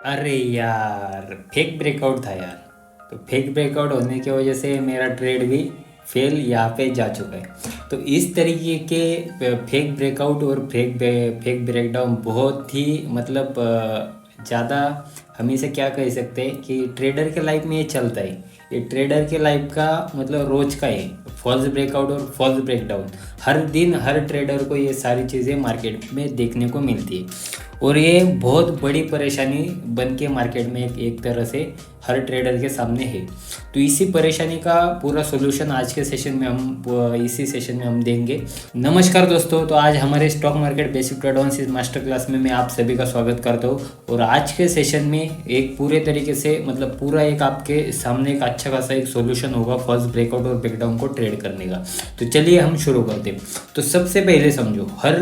अरे यार, fake breakout था यार। तो फेक ब्रेकआउट होने की वजह से मेरा ट्रेड भी फेल यहाँ पे जा चुका है। तो इस तरीके के फेक ब्रेकआउट और फेक ब्रेकडाउन बहुत ही ज़्यादा हम इसे क्या कह सकते हैं कि ट्रेडर के लाइफ में ये चलता है। ये ट्रेडर के लाइफ का मतलब रोज का है। फॉल्स ब्रेकआउट और फॉल्स ब्रेकडाउन हर दिन हर ट्रेडर को ये सारी चीज़ें मार्केट में देखने को मिलती है। और ये बहुत बड़ी परेशानी बन के मार्केट में एक तरह से हर ट्रेडर के सामने है। तो इसी परेशानी का पूरा सोल्यूशन आज के सेशन में इसी सेशन में हम देंगे। नमस्कार दोस्तों, तो आज हमारे stock market basic advance master class में मैं आप सभी का स्वागत करता हूँ। और आज के सेशन में एक पूरे तरीके से पूरा एक आपके सामने एक अच्छा खासा एक सोल्यूशन होगा फॉल्स ब्रेकआउट और ब्रेकडाउन को ट्रेड करने का। तो चलिए हम शुरू करते हैं। तो सबसे पहले समझो, हर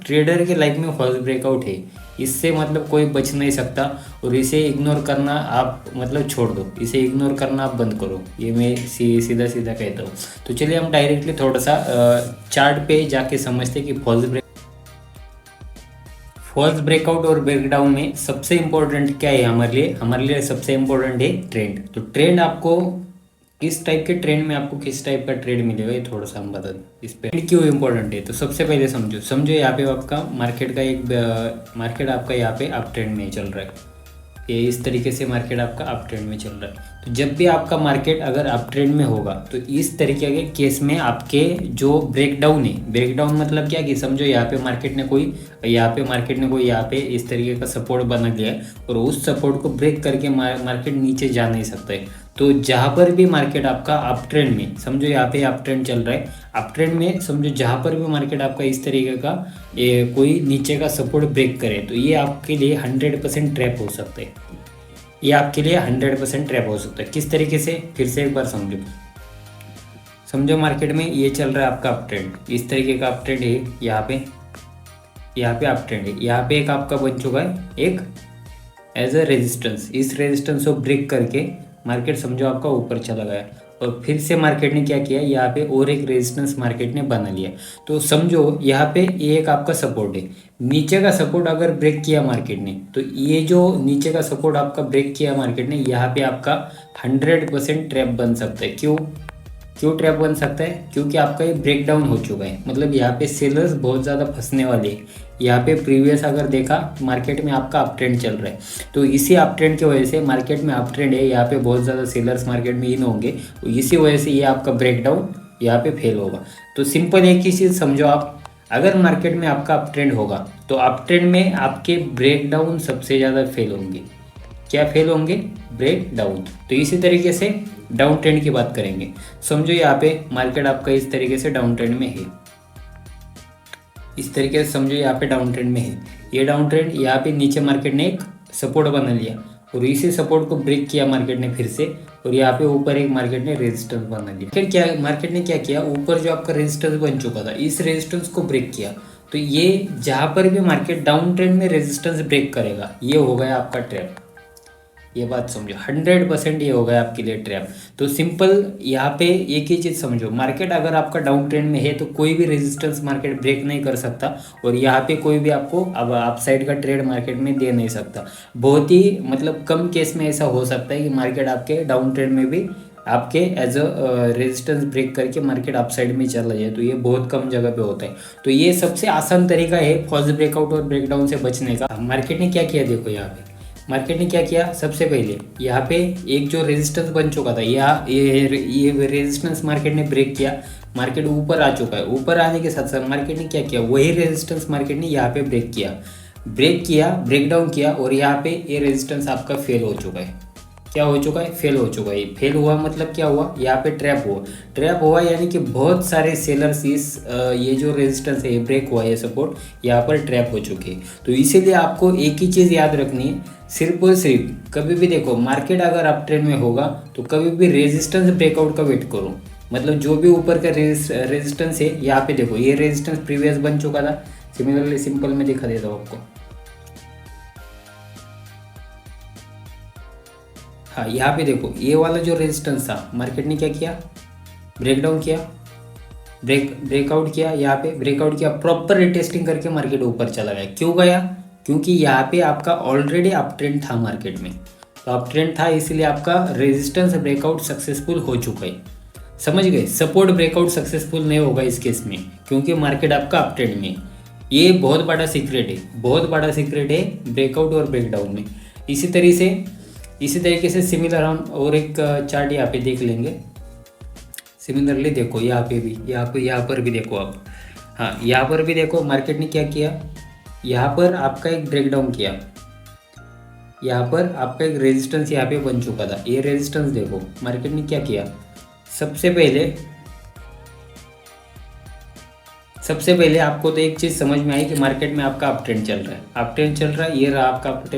ट्रेडर के लाइफ में फॉल्स ब्रेकआउट है। इससे कोई बच नहीं सकता। और इसे इग्नोर करना आप छोड़ दो, इसे इग्नोर करना आप बंद करो। ये मैं सीधा सीधा कहता हूँ। तो चलिए हम डायरेक्टली थोड़ा सा चार्ट पे जाके समझते कि फॉल्स ब्रेकआउट और ब्रेकडाउन में सबसे इम्पोर्टेंट क्या है हमारे लिए सबसे इम्पोर्टेंट है ट्रेंड। तो ट्रेंड आपको किस टाइप के ट्रेंड में आपको किस टाइप का ट्रेड मिलेगा ये थोड़ा सा हम बता दें। इस पे क्यों इम्पोर्टेंट है, तो सबसे पहले समझो यहाँ पे आपका मार्केट आपका यहाँ पे अप ट्रेंड में चल रहा है। ये इस तरीके से मार्केट आपका अप ट्रेंड में चल रहा है। तो जब भी आपका मार्केट अगर अप ट्रेंड में होगा तो इस तरीके के केस में आपके जो ब्रेकडाउन है, ब्रेकडाउन मतलब क्या कि समझो यहाँ पे मार्केट ने कोई यहाँ पे इस तरीके का सपोर्ट बना लिया है और उस सपोर्ट को ब्रेक करके मार्केट नीचे जा नहीं सकता है। तो जहाँ पर भी मार्केट आपका अप ट्रेंड में, समझो यहाँ पे अप ट्रेंड चल रहा है, अप ट्रेंड में समझो जहाँ पर भी मार्केट आपका इस तरीके का ये कोई नीचे का सपोर्ट ब्रेक करे तो ये आपके लिए 100% ट्रैप हो सकता है। ये आपके लिए 100% ट्रैप हो सकता है। किस तरीके से, फिर से एक बार समझो मार्केट में ये चल रहा है आपका अप ट्रेंड, इस तरीके का अप ट्रेंड है। यहाँ पे अप ट्रेंड है, यहाँ पे एक आपका बन चुका है एक एज अ रेजिस्टेंस। इस रेजिस्टेंस को ब्रेक करके मार्केट समझो आपका ऊपर चला गया और फिर से मार्केट ने क्या किया, यहाँ पे और एक रेजिस्टेंस मार्केट ने बना लिया। तो समझो यहाँ पे ये एक आपका सपोर्ट है। नीचे का सपोर्ट अगर ब्रेक किया मार्केट ने तो ये जो नीचे का सपोर्ट आपका ब्रेक किया मार्केट ने, यहाँ पे आपका 100% ट्रैप बन सकता है। क्यों ट्रैप बन सकता है? क्योंकि आपका ये ब्रेक डाउन हो चुका है। यहाँ पे सेलर्स बहुत ज़्यादा फंसने वाले हैं। यहाँ पे प्रीवियस अगर देखा मार्केट में आपका अप ट्रेंड चल रहा है, तो इसी अप ट्रेंड की वजह से मार्केट में अप ट्रेंड है, यहाँ पे बहुत ज़्यादा सेलर्स मार्केट में इन होंगे। तो इसी वजह से ये आपका ब्रेक डाउन यहाँ पे फेल होगा। तो सिंपल एक ही चीज़ समझो आप, अगर मार्केट में आपका अप ट्रेंड होगा तो अप ट्रेंड में आपके ब्रेक डाउन सबसे ज़्यादा फेल होंगे। क्या फेल होंगे? Break down. तो इसी तरीके से डाउन ट्रेंड की बात करेंगे। समझो यहाँ पे मार्केट आपका इस तरीके से डाउन ट्रेंड में है, इस तरीके से समझो यहाँ पे डाउन ट्रेंड में है। ये डाउन ट्रेंड, यहाँ पे नीचे मार्केट ने एक सपोर्ट बना लिया और इसी सपोर्ट को ब्रेक किया मार्केट ने फिर से, और यहाँ पे ऊपर एक मार्केट ने रेजिस्टेंस बना लिया। फिर क्या मार्केट ने क्या किया, ऊपर जो आपका रेजिस्टेंस बन चुका था इस रेजिस्टेंस को ब्रेक किया। तो ये जहाँ पर भी मार्केट डाउन ट्रेंड में रेजिस्टेंस ब्रेक करेगा ये हो गया आपका ट्रैप। ये बात समझो, 100% ये हो गया आपके लिए ट्रैप। तो सिंपल यहाँ पे एक ही चीज़ समझो, मार्केट अगर आपका डाउन ट्रेंड में है तो कोई भी रेजिस्टेंस मार्केट ब्रेक नहीं कर सकता और यहाँ पे कोई भी आपको अब अप साइड का ट्रेड मार्केट में दे नहीं सकता। बहुत ही कम केस में ऐसा हो सकता है कि मार्केट आपके डाउन ट्रेंड में भी आपके एज अ रेजिस्टेंस ब्रेक करके मार्केट अप साइड में चला जाए। तो ये बहुत कम जगह पे होता है। तो ये सबसे आसान तरीका है फॉल्स ब्रेकआउट और ब्रेकडाउन से बचने का। मार्केट ने क्या किया, देखो यहाँ पे मार्केट ने क्या किया, सबसे पहले यहाँ पे एक जो रेजिस्टेंस बन चुका था, ये रेजिस्टेंस मार्केट ने ब्रेक किया, मार्केट ऊपर आ चुका है। ऊपर आने के साथ साथ मार्केट ने क्या किया, वही रेजिस्टेंस मार्केट ने यहाँ पे ब्रेक डाउन किया और यहाँ पे ये रेजिस्टेंस आपका फेल हो चुका है। क्या हो चुका है? फेल हो चुका है। फेल हुआ मतलब क्या हुआ, यहाँ पे ट्रैप हुआ यानी कि बहुत सारे सेलर्स ये जो रेजिस्टेंस है, ब्रेक हुआ, ये सपोर्ट यहाँ पर ट्रैप हो चुके हैं। तो इसीलिए आपको एक ही चीज़ याद रखनी है, सिर्फ और सिर्फ कभी भी देखो मार्केट अगर अप ट्रेंड में होगा तो कभी भी रेजिस्टेंस ब्रेकआउट का वेट करो। जो भी ऊपर का रेजिस्टेंस है, यहाँ पे देखो ये रेजिस्टेंस प्रीवियस बन चुका था। सिमिलरली सिंपल में दिखा देता हूँ आपको। हाँ, यहाँ पे देखो ये वाला जो रेजिस्टेंस था मार्केट ने क्या किया, ब्रेकडाउन किया, ब्रेकआउट किया, यहाँ पे ब्रेकआउट किया, प्रॉपर रिटेस्टिंग करके मार्केट ऊपर चला गया। क्यों गया? क्योंकि यहाँ पे आपका ऑलरेडी अप ट्रेंड था मार्केट में, तो अप ट्रेंड था इसलिए आपका रेजिस्टेंस ब्रेकआउट सक्सेसफुल हो चुका है। समझ गए, सपोर्ट ब्रेकआउट सक्सेसफुल नहीं होगा इस केस में, क्योंकि मार्केट आपका अप ट्रेंड में। ये बहुत बड़ा सीक्रेट है, बहुत बड़ा सीक्रेट है ब्रेकआउट और ब्रेकडाउन में। इसी तरीके से सिमिलर हम और एक चार्ट यहाँ पे देख लेंगे। सिमिलरली देखो यहाँ पे भी, यहाँ पर भी देखो आप, हाँ यहाँ पर भी देखो मार्केट ने क्या किया, यहाँ पर आपका एक ब्रेकडाउन किया, यहाँ पर आपका एक रेजिस्टेंस यहाँ पे बन चुका था। ये रेजिस्टेंस देखो मार्केट ने क्या किया, सबसे पहले आपको तो एक चीज़ समझ में आई कि मार्केट में आपका अप ट्रेंड चल रहा है, अप ट्रेंड चल रहा है, ये रहा आपका अप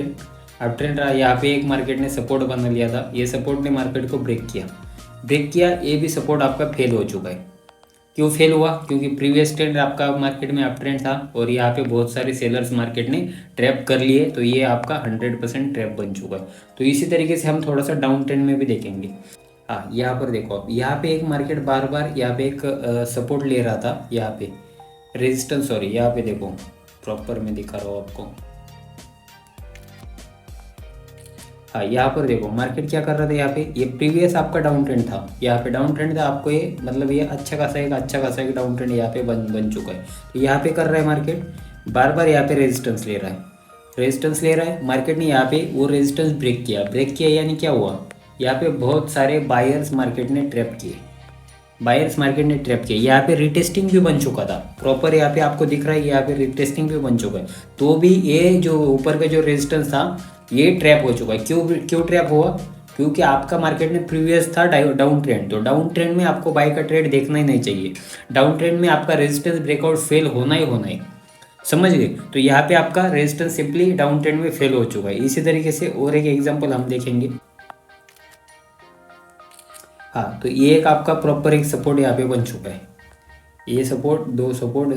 ट्रेंड रहा। यहाँ पे एक मार्केट ने सपोर्ट बना लिया था, ये सपोर्ट ने मार्केट को ब्रेक किया, ये भी सपोर्ट आपका फेल हो चुका है। क्यों फेल हुआ, क्योंकि प्रीवियस ट्रेंड आपका मार्केट में अप ट्रेंड था और यहाँ पे बहुत सारे सेलर्स मार्केट ने ट्रैप कर लिए, तो ये आपका 100% ट्रैप बन चुका है। तो इसी तरीके से हम थोड़ा सा डाउन ट्रेंड में भी देखेंगे। हाँ यहाँ पर देखो आप, यहाँ पे एक मार्केट बार बार यहाँ पे एक सपोर्ट ले रहा था, यहाँ पे रेजिस्टेंस, सॉरी यहाँ पे देखो प्रॉपर मैं दिखा रहा हूँ आपको। हाँ यहाँ पर देखो मार्केट क्या कर रहा था, यहाँ पे ये प्रीवियस आपका डाउन ट्रेंड था, यहाँ पे डाउन ट्रेंड था, आपको ये मतलब ये अच्छा खासा एक डाउन ट्रेंड यहाँ पे बन चुका है। तो यहाँ पे कर रहा है मार्केट बार बार यहाँ पे रेजिस्टेंस ले रहा है मार्केट ने यहाँ पे वो रेजिस्टेंस ब्रेक किया, यानी क्या हुआ, यहाँ पे बहुत सारे बायर्स मार्केट ने ट्रैप किए, यहाँ पे रिटेस्टिंग भी बन चुका था प्रॉपर, यहाँ पे आपको दिख रहा है, यहाँ पे रिटेस्टिंग भी बन चुका है। तो भी ये जो ऊपर का जो रेजिस्टेंस था ये ट्रैप हो चुका है। क्यों ट्रैप हुआ, क्योंकि आपका मार्केट में प्रीवियस था डाउन ट्रेंड, तो डाउन ट्रेंड में आपको बाय का ट्रेड देखना ही नहीं चाहिए, डाउन ट्रेंड में आपका रेजिस्टेंस ब्रेकआउट फेल होना ही। समझ गए, तो यहाँ पे आपका रेजिस्टेंस सिंपली डाउन ट्रेंड में फेल हो चुका है। इसी तरीके से और एक एग्जांपल हम देखेंगे। हाँ तो ये एक आपका प्रॉपर एक सपोर्ट यहाँ पे बन चुका है, ये सपोर्ट, दो सपोर्ट,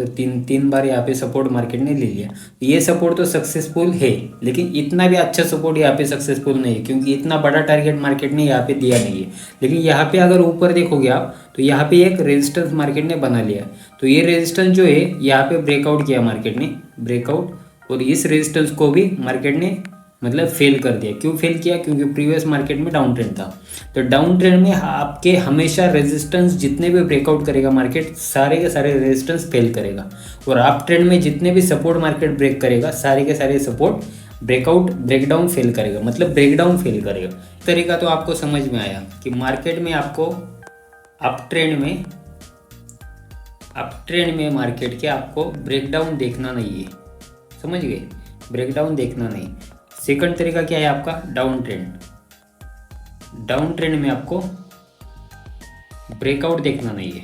तीन बार यहाँ पे सपोर्ट मार्केट ने ले लिया। ये सपोर्ट तो सक्सेसफुल है, लेकिन इतना भी अच्छा सपोर्ट यहाँ पे सक्सेसफुल नहीं है, क्योंकि इतना बड़ा टारगेट मार्केट ने यहाँ पे दिया नहीं है। लेकिन यहाँ पे अगर ऊपर देखोगे आप, तो यहाँ पे एक रेजिस्टेंस मार्केट ने बना लिया, तो ये रेजिस्टेंस जो है यहाँ पे ब्रेकआउट किया मार्केट ने, और इस रेजिस्टेंस को भी मार्केट ने मतलब फेल कर दिया। क्यों फेल किया, क्योंकि प्रीवियस मार्केट में डाउन ट्रेंड था। तो डाउन ट्रेंड में आपके हमेशा रेजिस्टेंस जितने भी ब्रेकआउट करेगा मार्केट, सारे के सारे रेजिस्टेंस फेल करेगा, और अप ट्रेंड में जितने भी सपोर्ट मार्केट ब्रेक करेगा, सारे के सारे सपोर्ट ब्रेकडाउन फेल करेगा, मतलब ब्रेकडाउन फेल करेगा। तरीका तो आपको समझ में आया कि मार्केट में आपको अप ट्रेंड में मार्केट के आपको ब्रेकडाउन देखना नहीं है, समझ गए, ब्रेकडाउन देखना नहीं। सेकंड तरीका क्या है आपका, डाउन ट्रेंड में आपको ब्रेकआउट देखना नहीं है।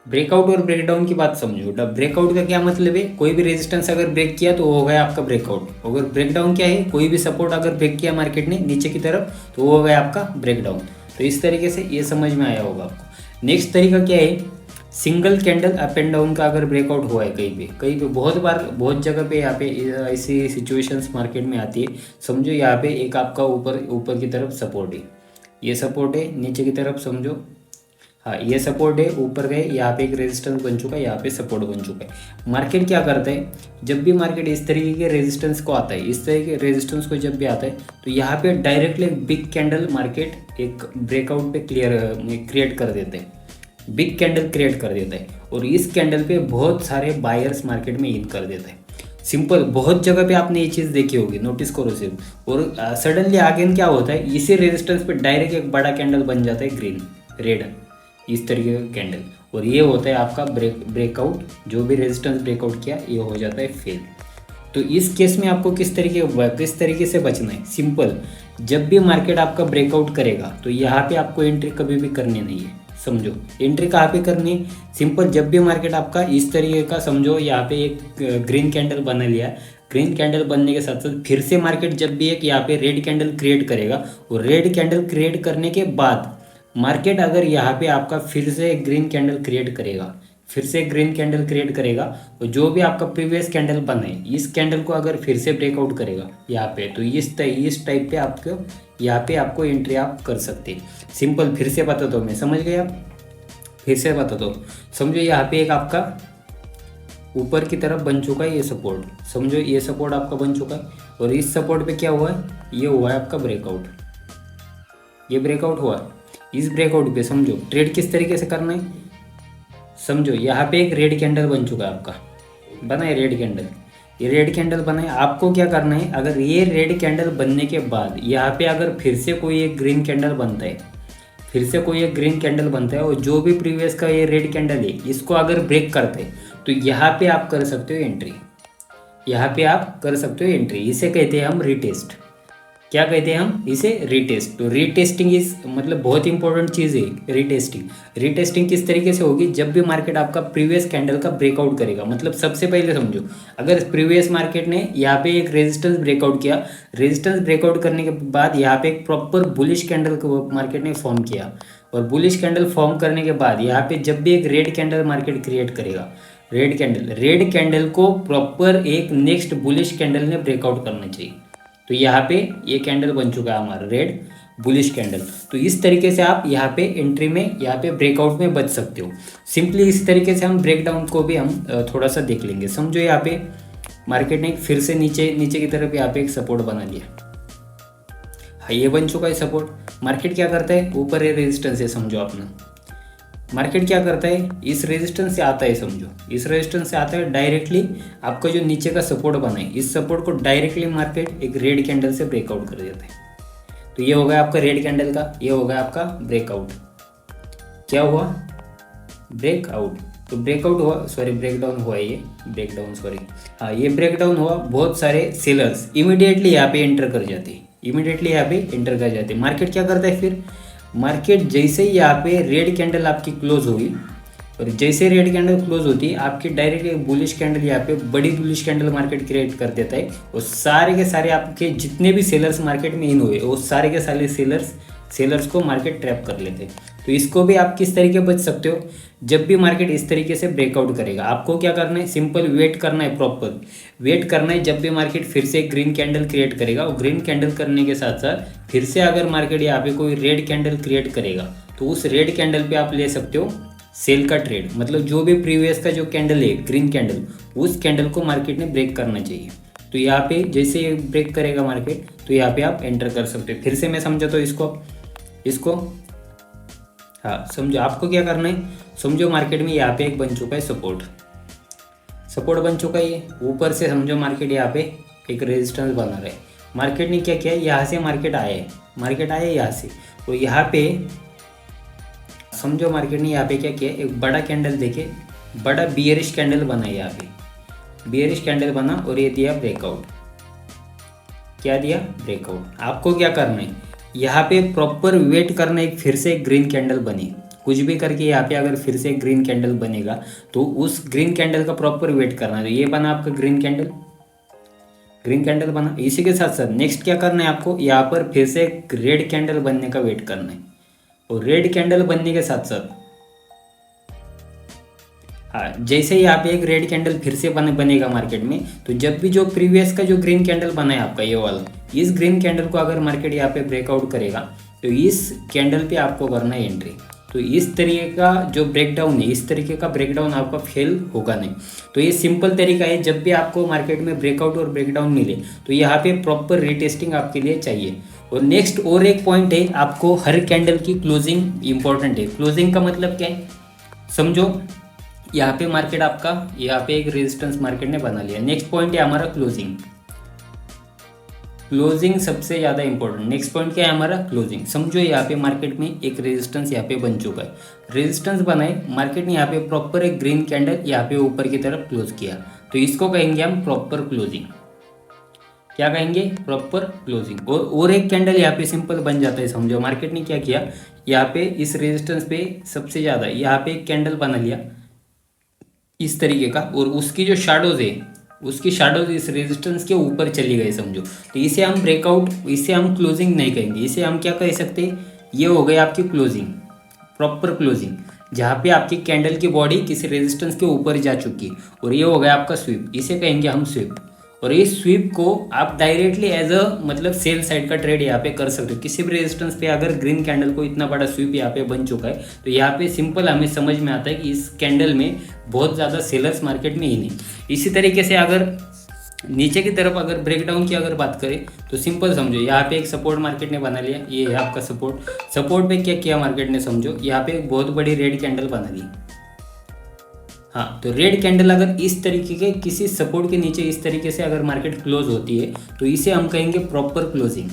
ब्रेकआउट और ब्रेकडाउन की बात समझो। ब्रेकआउट का क्या मतलब है, कोई भी रेजिस्टेंस अगर ब्रेक किया तो वो हो गया आपका ब्रेकआउट। अगर ब्रेकडाउन क्या है, कोई भी सपोर्ट अगर ब्रेक किया मार्केट ने नीचे की तरफ, तो वो हो गया आपका ब्रेकडाउन। तो इस तरीके से ये समझ में आया होगा आपको। नेक्स्ट तरीका क्या है, single candle up and down का अगर ब्रेकआउट हुआ है कहीं पे बहुत जगह पे यहाँ पे ऐसी सिचुएशंस मार्केट में आती है। समझो यहाँ पे एक आपका ऊपर की तरफ सपोर्ट है, ये सपोर्ट है, नीचे की तरफ समझो, हाँ ये सपोर्ट है, ऊपर गए, यहाँ पे एक रेजिस्टेंस बन चुका है, यहाँ पे सपोर्ट बन चुका है। मार्केट क्या करता है, जब भी मार्केट इस तरीके के रेजिस्टेंस को आता है, इस तरह के रेजिस्टेंस को जब भी आता है, तो यहाँ पे डायरेक्टली बिग कैंडल मार्केट एक ब्रेकआउट पे क्रिएट कर देते हैं, बिग कैंडल क्रिएट कर देता है, और इस कैंडल पे बहुत सारे बायर्स मार्केट में इन कर देता है। सिंपल, बहुत जगह पे आपने ये चीज़ देखी होगी, नोटिस करो सिर्फ। और सडनली आगे क्या होता है, इसी रेजिस्टेंस पे डायरेक्ट एक बड़ा कैंडल बन जाता है, ग्रीन रेड, इस तरीके का कैंडल, और ये होता है आपका ब्रेकआउट। जो भी रेजिस्टेंस ब्रेकआउट किया ये हो जाता है फेल। तो इस केस में आपको किस तरीके से बचना है, सिंपल, जब भी मार्केट आपका ब्रेकआउट करेगा तो यहाँ पे आपको एंट्री कभी भी करनी नहीं है। समझो एंट्री कहाँ पे करनी है, सिंपल, जब भी मार्केट आपका इस तरीके का, समझो यहाँ पे एक ग्रीन कैंडल बना लिया, ग्रीन कैंडल बनने के साथ साथ फिर से मार्केट जब भी एक यहाँ पे रेड कैंडल क्रिएट करेगा, और रेड कैंडल क्रिएट करने के बाद मार्केट अगर यहाँ पे आपका फिर से ग्रीन कैंडल क्रिएट करेगा, तो जो भी आपका प्रीवियस कैंडल बना है, इस कैंडल को अगर फिर से ब्रेकआउट करेगा यहाँ पे, तो इस टाइप पे आपको यहाँ पे आपको एंट्री आप कर सकते हैं। सिंपल, फिर से बता दो, मैं समझ गए आप, फिर से बता दो। समझो यहाँ पे एक आपका ऊपर की तरफ बन चुका है ये सपोर्ट, समझो ये सपोर्ट आपका बन चुका है। और इस सपोर्ट पे क्या हुआ है, ये हुआ है आपका ब्रेकआउट, ये ब्रेकआउट हुआ है। इस ब्रेकआउट पे समझो ट्रेड किस तरीके से करना है, समझो यहाँ पे एक रेड कैंडल बन चुका है आपका, बना है रेड कैंडल, ये रेड कैंडल बना है। आपको क्या करना है, अगर ये रेड कैंडल बनने के बाद यहाँ पे अगर फिर से कोई एक ग्रीन कैंडल बनता है, फिर से कोई एक ग्रीन कैंडल बनता है और जो भी प्रीवियस का ये रेड कैंडल है इसको अगर ब्रेक करते हैं तो यहाँ पे आप कर सकते हो एंट्री, यहाँ पे आप कर सकते हो एंट्री। इसे कहते हैं हम रीटेस्ट। क्या कहते हैं हम इसे, रीटेस्ट। तो रीटेस्टिंग इस मतलब बहुत इंपॉर्टेंट चीज़ है रीटेस्टिंग। रीटेस्टिंग किस तरीके से होगी, जब भी मार्केट आपका प्रीवियस कैंडल का ब्रेकआउट करेगा, मतलब सबसे पहले समझो अगर प्रीवियस मार्केट ने यहाँ पे एक रेजिस्टेंस ब्रेकआउट किया, रेजिस्टेंस ब्रेकआउट करने के बाद यहाँ पे एक प्रॉपर बुलिश कैंडल को मार्केट ने फॉर्म किया, और बुलिश कैंडल फॉर्म करने के बाद यहाँ पे जब भी एक रेड कैंडल मार्केट क्रिएट करेगा, रेड कैंडल को प्रॉपर एक नेक्स्ट बुलिश कैंडल ने ब्रेकआउट करना चाहिए। तो यहाँ पे ये कैंडल बन चुका है हमारा रेड बुलिश कैंडल। तो इस तरीके से आप यहाँ पे एंट्री में, यहाँ पे ब्रेकआउट में बच सकते हो। सिंपली इस तरीके से हम ब्रेकडाउन को भी हम थोड़ा सा देख लेंगे। समझो यहाँ पे मार्केट ने फिर से नीचे की तरफ यहाँ पे एक सपोर्ट बना लिया, हाँ ये बन चुका है सपोर्ट। मार्केट क्या करता है, ऊपर ये रेजिस्टेंस है समझो अपना, मार्केट क्या करता है इस रेजिस्टेंस से आता है, समझो इस रेजिस्टेंस से आता है डायरेक्टली आपका जो नीचे का सपोर्ट बना है, इस सपोर्ट को डायरेक्टली मार्केट एक रेड कैंडल से ब्रेकआउट कर देता है। तो ये हो गया आपका रेड कैंडल का, ये हो गया आपका ब्रेकआउट। क्या हुआ, ब्रेकआउट। तो ब्रेकआउट हुआ, सॉरी ब्रेकडाउन हुआ, ये ब्रेकडाउन सॉरी, हाँ ये ब्रेकडाउन हुआ। बहुत सारे सेलर्स इमीडिएटली यहाँ पे एंटर कर जाते हैं, इमीडिएटली यहाँ पे एंटर कर जाते हैं। मार्केट क्या करता है फिर, मार्केट जैसे ही यहाँ पे रेड कैंडल आपकी क्लोज होगी, और जैसे रेड कैंडल क्लोज होती है आपकी डायरेक्ट एक बुलिश कैंडल यहाँ पे बड़ी बुलिश कैंडल मार्केट क्रिएट कर देता है, और सारे के सारे आपके जितने भी सेलर्स मार्केट में इन हुए वो सारे के सारे सेलर्स को मार्केट ट्रैप कर लेते हैं। तो इसको भी आप किस तरीके बच सकते हो, जब भी मार्केट इस तरीके से ब्रेकआउट करेगा आपको क्या करना है, सिंपल वेट करना है, प्रॉपर वेट करना है। जब भी मार्केट फिर से ग्रीन कैंडल क्रिएट करेगा, और ग्रीन कैंडल करने के साथ साथ फिर से अगर मार्केट यहाँ पे कोई रेड कैंडल क्रिएट करेगा तो उस रेड कैंडल पे आप ले सकते हो सेल का ट्रेड। मतलब जो भी प्रीवियस का जो कैंडल है ग्रीन कैंडल, उस कैंडल को मार्केट ने ब्रेक करना चाहिए। तो यहाँ पे जैसे ये ब्रेक करेगा मार्केट तो यहाँ पे आप एंटर कर सकते हो। फिर से मैं समझाता हूँ इसको हाँ समझो आपको क्या करना है। समझो मार्केट में यहाँ पे एक बन चुका है सपोर्ट बन चुका है, ये ऊपर से समझो मार्केट यहाँ पे एक रेजिस्टेंस बना रहा है। मार्केट ने क्या किया, यहाँ से मार्केट आया यहाँ से, तो यहाँ पे समझो मार्केट ने यहाँ पे क्या किया, एक बड़ा कैंडल देके बड़ा बियरिश कैंडल बना, यहाँ पे बियरिश कैंडल बना और ये दिया ब्रेकआउट। क्या दिया, ब्रेकआउट। आपको क्या करना है, यहाँ पे प्रॉपर वेट करना है फिर से ग्रीन कैंडल बने, कुछ भी करके यहाँ पे अगर फिर से ग्रीन कैंडल बनेगा तो उस ग्रीन कैंडल का प्रॉपर वेट करना है। तो ये बना आपका ग्रीन कैंडल बना। इसी के साथ साथ नेक्स्ट क्या करना है आपको, यहाँ पर फिर से रेड कैंडल बनने का वेट करना है, और रेड कैंडल बनने के साथ साथ हाँ जैसे ही यहाँ पे एक रेड कैंडल फिर से बनेगा मार्केट में, तो जब भी जो प्रीवियस का जो ग्रीन कैंडल बना है आपका ये वाला, इस ग्रीन कैंडल को अगर मार्केट यहाँ पे ब्रेकआउट करेगा तो इस कैंडल पे आपको करना है एंट्री। तो इस तरीके का जो ब्रेकडाउन है, इस तरीके का ब्रेकडाउन आपका फेल होगा नहीं। तो ये सिंपल तरीका है, जब भी आपको मार्केट में ब्रेकआउट और ब्रेकडाउन मिले तो यहाँ पे प्रॉपर रीटेस्टिंग आपके लिए चाहिए। और नेक्स्ट और एक पॉइंट है, आपको हर कैंडल की क्लोजिंग इंपॉर्टेंट है। क्लोजिंग का मतलब क्या है, समझो यहाँ पे मार्केट आपका यहाँ पे एक रेजिस्टेंस मार्केट ने बना लिया। नेक्स्ट पॉइंट है हमारा क्लोजिंग सबसे ज़्यादा इंपॉर्टेंट। नेक्स्ट पॉइंट क्या है हमारा, क्लोजिंग। समझो यहाँ पे मार्केट में एक रेजिस्टेंस यहाँ पे बन चुका है, रेजिस्टेंस बनाए मार्केट ने यहाँ पे प्रॉपर एक ग्रीन कैंडल यहाँ पे ऊपर की तरफ क्लोज किया, तो इसको कहेंगे हम प्रॉपर क्लोजिंग। क्या कहेंगे, प्रॉपर क्लोजिंग। और एक कैंडल यहाँ पे सिंपल बन जाता है। समझो मार्केट ने क्या किया, यहाँ पे इस रेजिस्टेंस पे सबसे ज़्यादा यहाँ पे एक कैंडल बना लिया इस तरीके का, और उसकी जो शैडोज है उसकी शैडोज इस रेजिस्टेंस के ऊपर चली गई समझो, तो इसे हम ब्रेकआउट, इसे हम क्लोजिंग नहीं कहेंगे, इसे हम क्या कह सकते हैं, ये हो गई आपकी क्लोजिंग, प्रॉपर क्लोजिंग, जहाँ पे आपकी कैंडल की बॉडी किसी रेजिस्टेंस के ऊपर जा चुकी है, और ये हो गया आपका स्वीप, इसे कहेंगे हम स्वीप। और इस स्वीप को आप डायरेक्टली एज अ मतलब सेल साइड का ट्रेड यहाँ पे कर सकते हो। किसी भी रेजिस्टेंस पे अगर ग्रीन कैंडल को इतना बड़ा स्वीप यहाँ पे बन चुका है तो यहाँ पे सिंपल हमें समझ में आता है कि इस कैंडल में बहुत ज़्यादा सेलर्स मार्केट में ही नहीं। इसी तरीके से अगर नीचे की तरफ अगर ब्रेकडाउन की अगर बात करें तो सिंपल समझो, यहाँ पे एक सपोर्ट मार्केट ने बना लिया, ये है आपका सपोर्ट पे क्या किया मार्केट ने, समझो यहाँ पे एक बहुत बड़ी रेड कैंडल बना दी। हाँ, तो रेड कैंडल अगर इस तरीके के किसी सपोर्ट के नीचे इस तरीके से अगर मार्केट क्लोज होती है तो इसे हम कहेंगे प्रॉपर क्लोजिंग।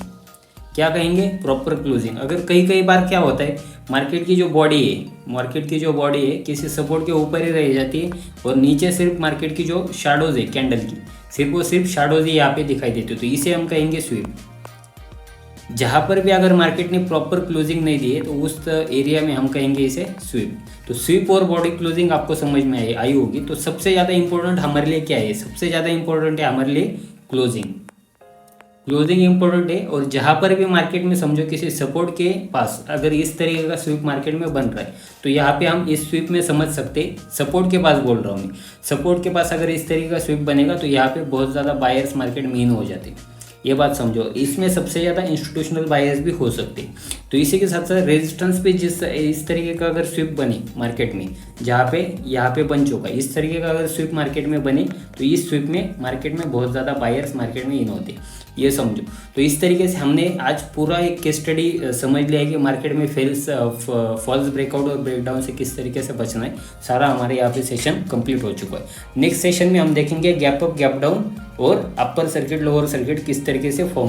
क्या कहेंगे? Proper closing. अगर कई बार क्या होता है, मार्केट की जो बॉडी है किसी सपोर्ट के ऊपर ही रह जाती है और नीचे सिर्फ मार्केट की जो शैडोज है कैंडल की, सिर्फ शैडोज ही यहाँ पे दिखाई देती है, तो इसे हम कहेंगे स्वीप। जहाँ पर भी अगर मार्केट ने प्रॉपर क्लोजिंग नहीं दी है तो उस एरिया में हम कहेंगे इसे स्वीप। तो स्वीप और बॉडी क्लोजिंग आपको समझ में आई होगी। तो सबसे ज़्यादा इंपॉर्टेंट हमारे लिए क्या है? सबसे ज़्यादा इंपॉर्टेंट है हमारे लिए क्लोजिंग इंपॉर्टेंट है। और जहाँ पर भी मार्केट में समझो किसी सपोर्ट के पास अगर इस तरीके का स्वीप मार्केट में बन रहा है तो यहाँ पे हम इस स्वीप में समझ सकते, सपोर्ट के पास बोल रहा हूँ मैं, सपोर्ट के पास अगर इस तरीके का स्वीप बनेगा तो यहाँ पे बहुत ज़्यादा बायर्स मार्केट में इन हो जाते, ये बात समझो। इसमें सबसे ज़्यादा इंस्टीट्यूशनल बायर्स भी हो सकते। तो इसी के साथ साथ रेजिस्टेंस पे इस तरीके का अगर स्वीप बने मार्केट में, जहाँ पे यहाँ पे बन चुका है, इस तरीके का अगर स्वीप मार्केट में बने तो इस स्वीप में मार्केट में बहुत ज़्यादा बायर्स मार्केट में इन होते, ये समझो। तो इस तरीके से हमने आज पूरा एक केस स्टडी समझ लिया है कि मार्केट में फॉल्स ब्रेकआउट और ब्रेकडाउन से किस तरीके से बचना है। सारा हमारे यहाँ पे सेशन कंप्लीट हो चुका है। नेक्स्ट सेशन में हम देखेंगे गैप अप, गैप डाउन और अपर सर्किट, लोअर सर्किट किस तरीके से फॉर्म